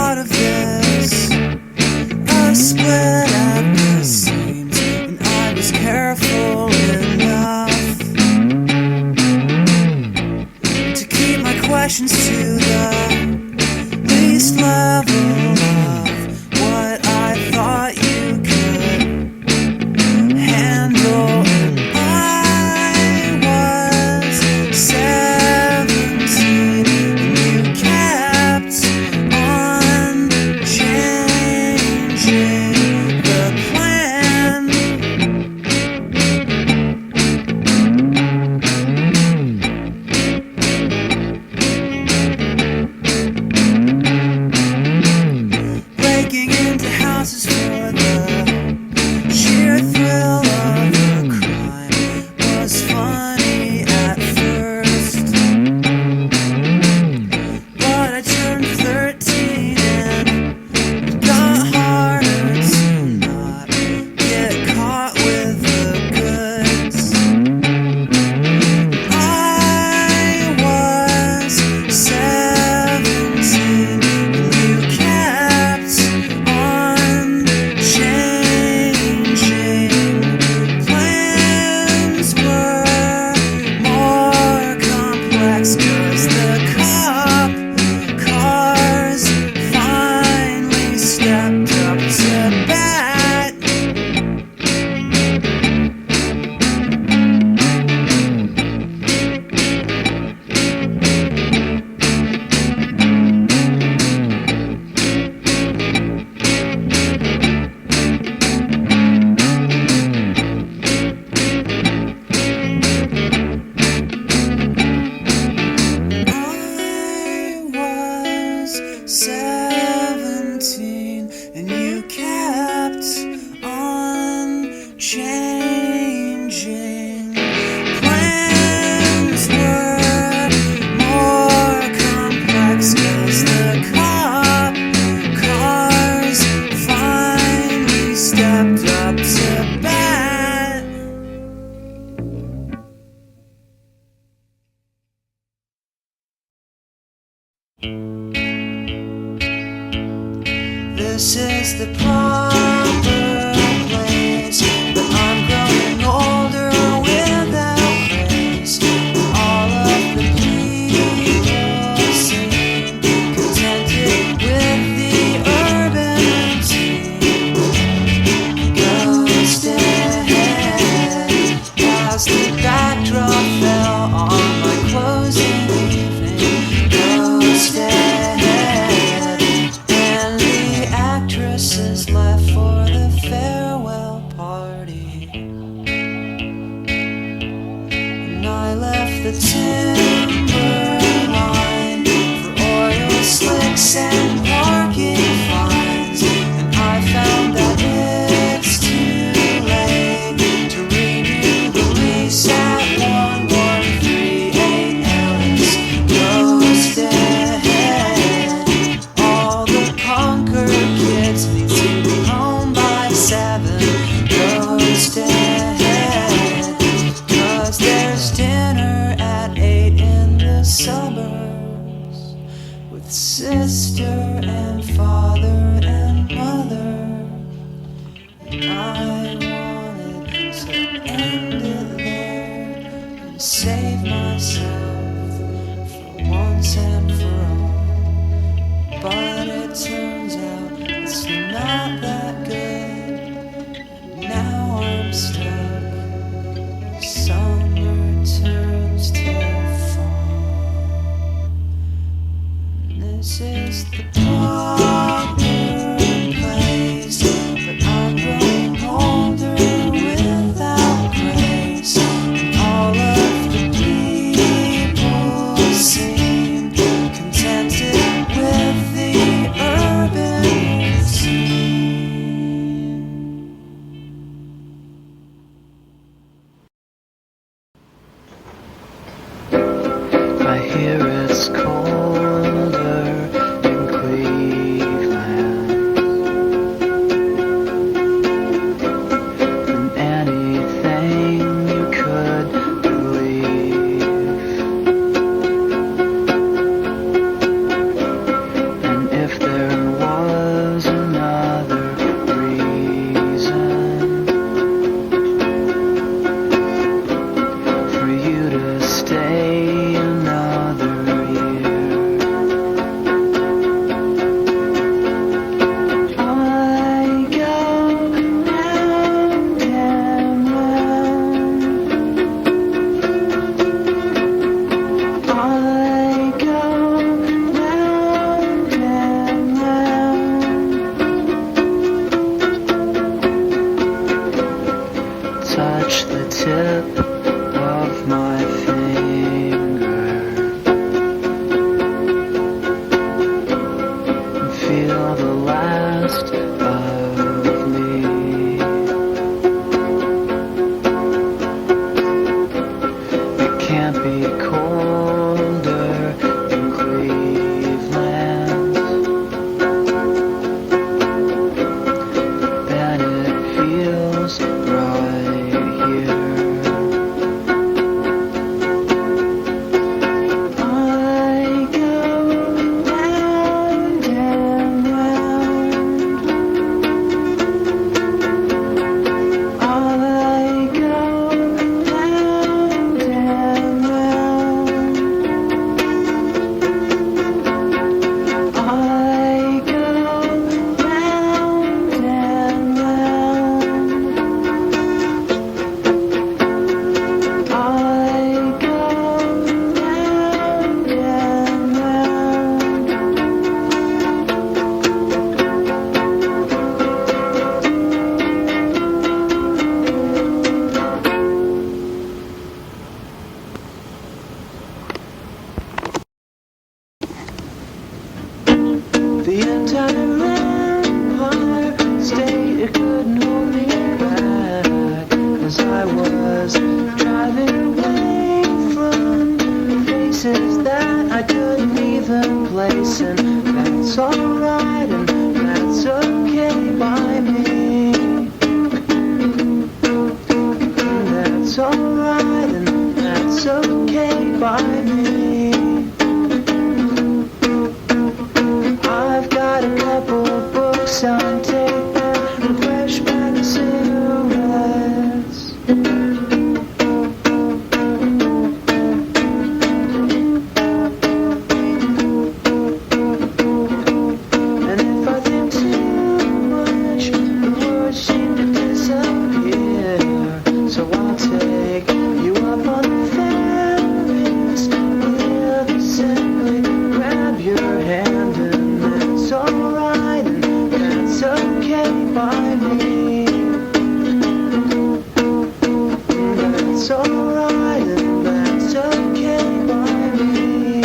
thought of this, a split at the seams, and I was careful enough to keep my questions to the least level of what I thought you could handle. And I was 17, and you kept on changing the plan. Breaking into houses for the sheer thrill of the crime was funny at first, but I turned 13 and it got harder to not get caught with the goods. I was 17 and you kept on changing. Plans were more complex 'cause the cop cars finally stepped up to bat. I was 17 and you kept on changing. Plans were more complex 'cause the cop cars finally stepped up to bat. This is the proper place, but I'm growing older without grace. All of the people seem contented with the urban routine. Ghost ahead as the backdrop fell on my closing evening. Ghost ahead, and the actress is left for the rest of me. It can't be colder in Cleveland than it feels right here. The entire empire state, it couldn't hold me back as I was driving away from faces that I couldn't even place. And that's alright, and that's okay by me. And that's alright, and that's okay by me. I've got a couple books on tape and a fresh pack of cigarettes. And if I think too much, the words seem to disappear. So I'll take you up on the Ferris wheel, simply grab your hand, and that's alright, and that's okay by me. That's alright, and that's okay by me.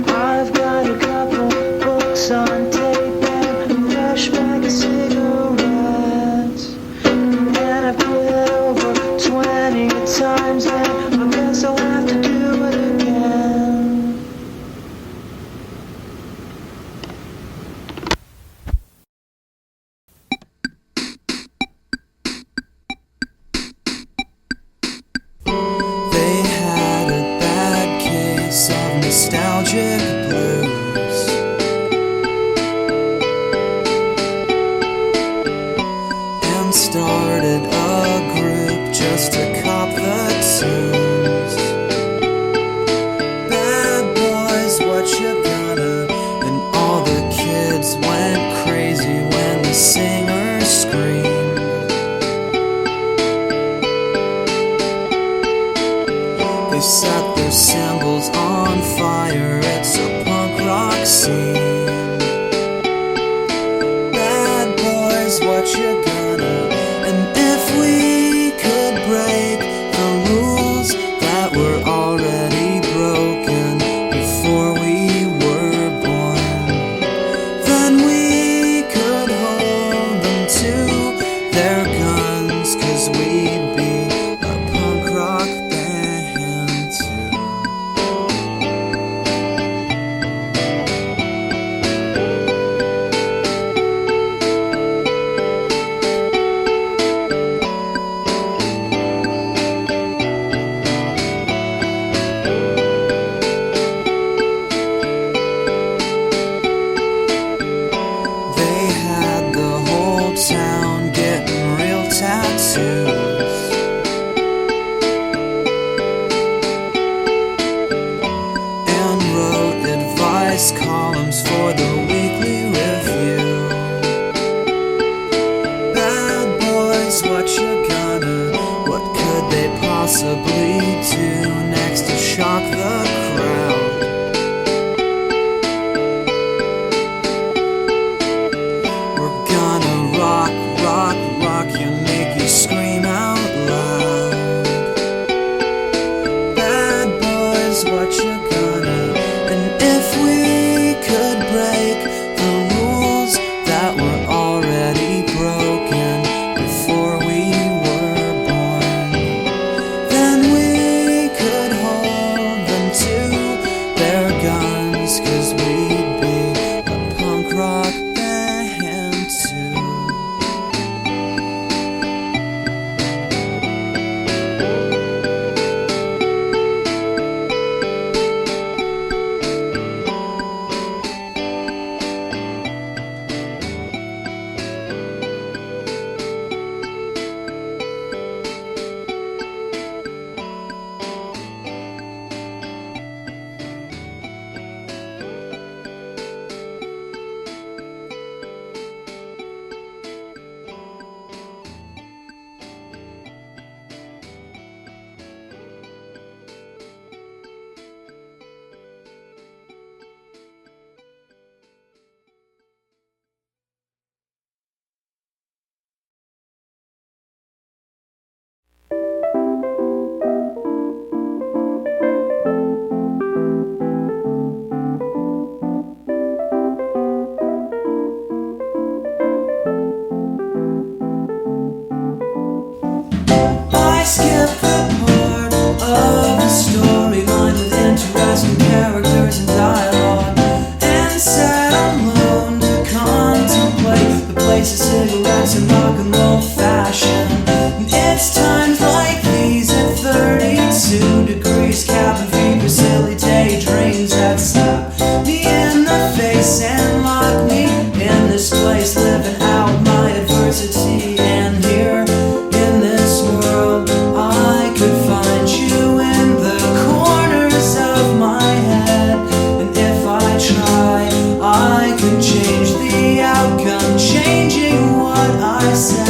I've got a couple books on tape and a fresh pack of cigarettes, and I've put it over 20 times, and I guess I'll have to do it again. They had a bad case of nostalgic blues, and started a group just to cop the tunes. Bad boys, what you gonna? And all the kids went crazy when the singer screamed. They set their symbols on fire, it's a punk rock scene. Bad boys, what you gonna? And if we could break the rules that were already broken before we were born, then we could hold them to their guns, 'cause we'd be a punk rock band too. They had the whole town getting real tattoos, and wrote advice columns for the Weekly Review. Bad boys, what you gonna? What could they possibly do next to shock the crowd? We're gonna rock, rock, rock you, make you scream out loud. Bad boys, what you gonna? And if we us, 'cause we'd be a punk rock band too. I skipped the part of the storyline with interesting characters and dialogue, and sat alone to contemplate the place of cigarettes and rock and roll fashion. It's times like these at 32 degrees cabin fever, silly daydreams that slap me in the face and lock me in this place, living out my adversity. And here in this world I could find you in the corners of my head, and if I try I could change the outcome, changing what I said.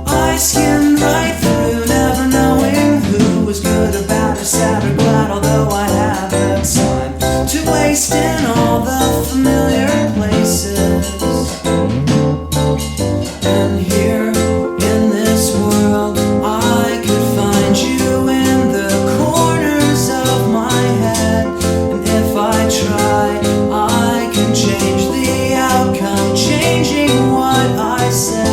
I skimmed right through, never knowing who was good or bad or sad or glad, although I have the time to waste in all the familiar places. And here in this world I could find you in the corners of my head, and if I try I can change the outcome, changing what I said.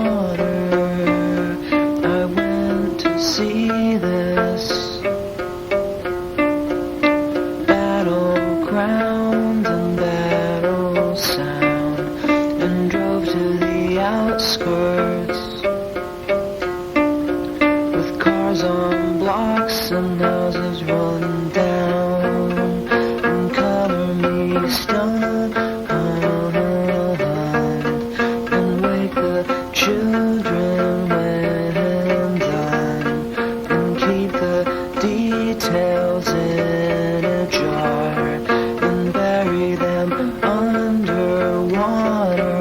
water. I went to see this battleground and battle sound, and drove to the outskirts with cars on blocks and houses run down, and color me stone and wake the children when done, and keep the details in a jar and bury them underwater.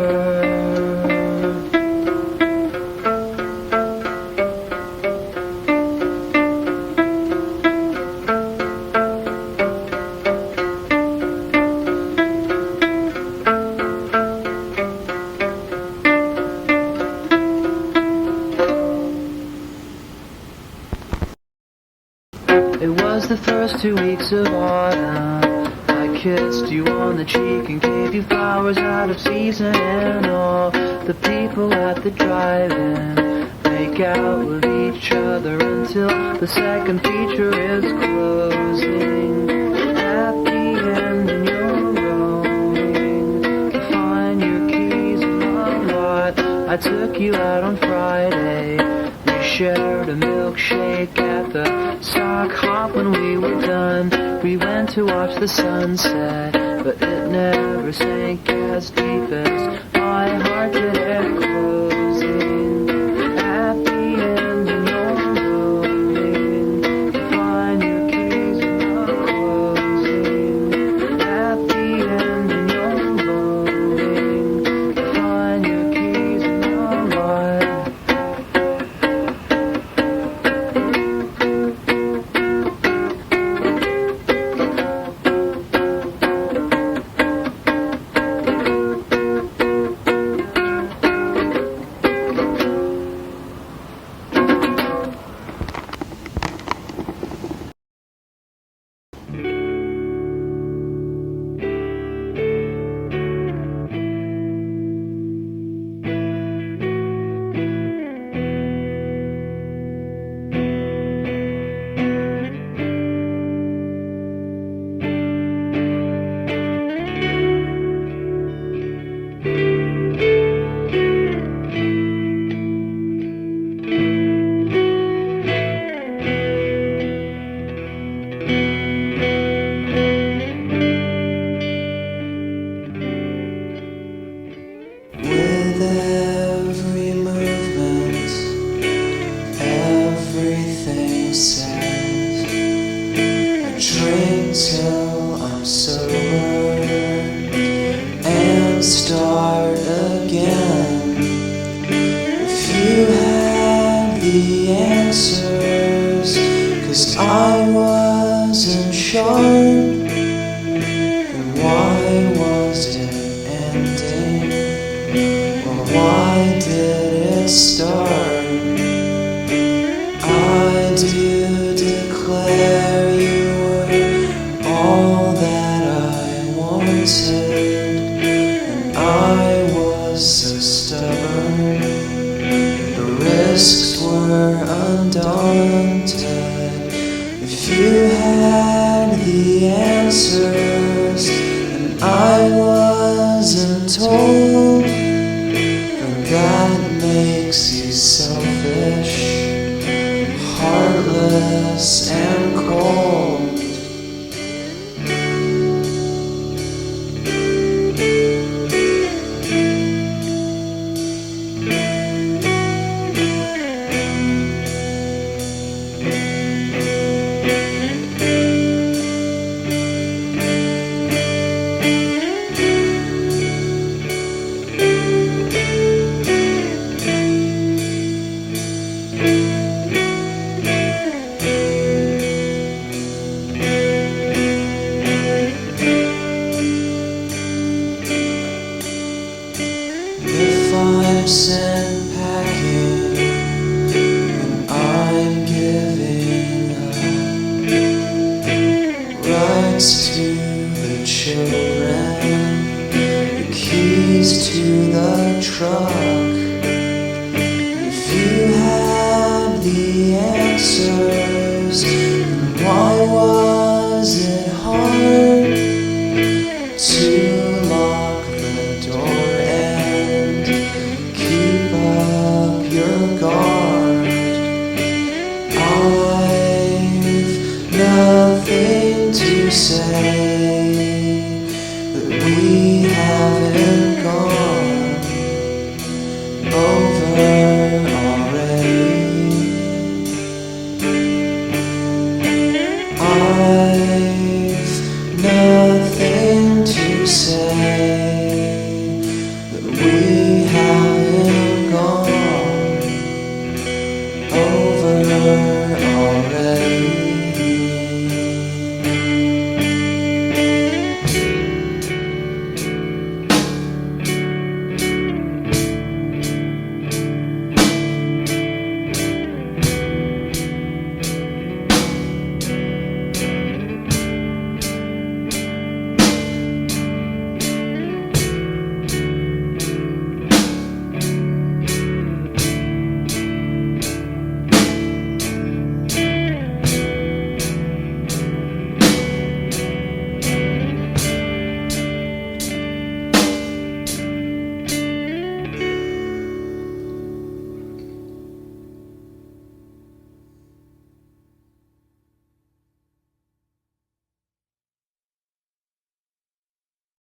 It was the first 2 weeks of autumn. I kissed you on the cheek and gave you flowers out of season, and all the people at the drive-in make out with each other until the second feature is closing. At the end and you're going to find your keys in the lot. I took you out on Friday. We shared a milkshake at the sock hop. When we were done, we went to watch the sunset, but it never sank as deep as my heart did at closing. At the end and you're going to find your keys in the closing. At the end and you're going to find your keys in the lot. With every movement, everything says, I drink till I'm sober and start again. If you had the answers, 'cause I wasn't sure, then why was it ending? Why did it start? I do declare you were all that I wanted, and I was so stubborn. The risks were undaunted. If you had the answers and I wasn't told, that makes you selfish, heartless, and cold. Sent packing, and I'm giving up rights to the children, the keys to the truck, answers. And why was it hard to lock the door and keep up your guard? I've nothing to say.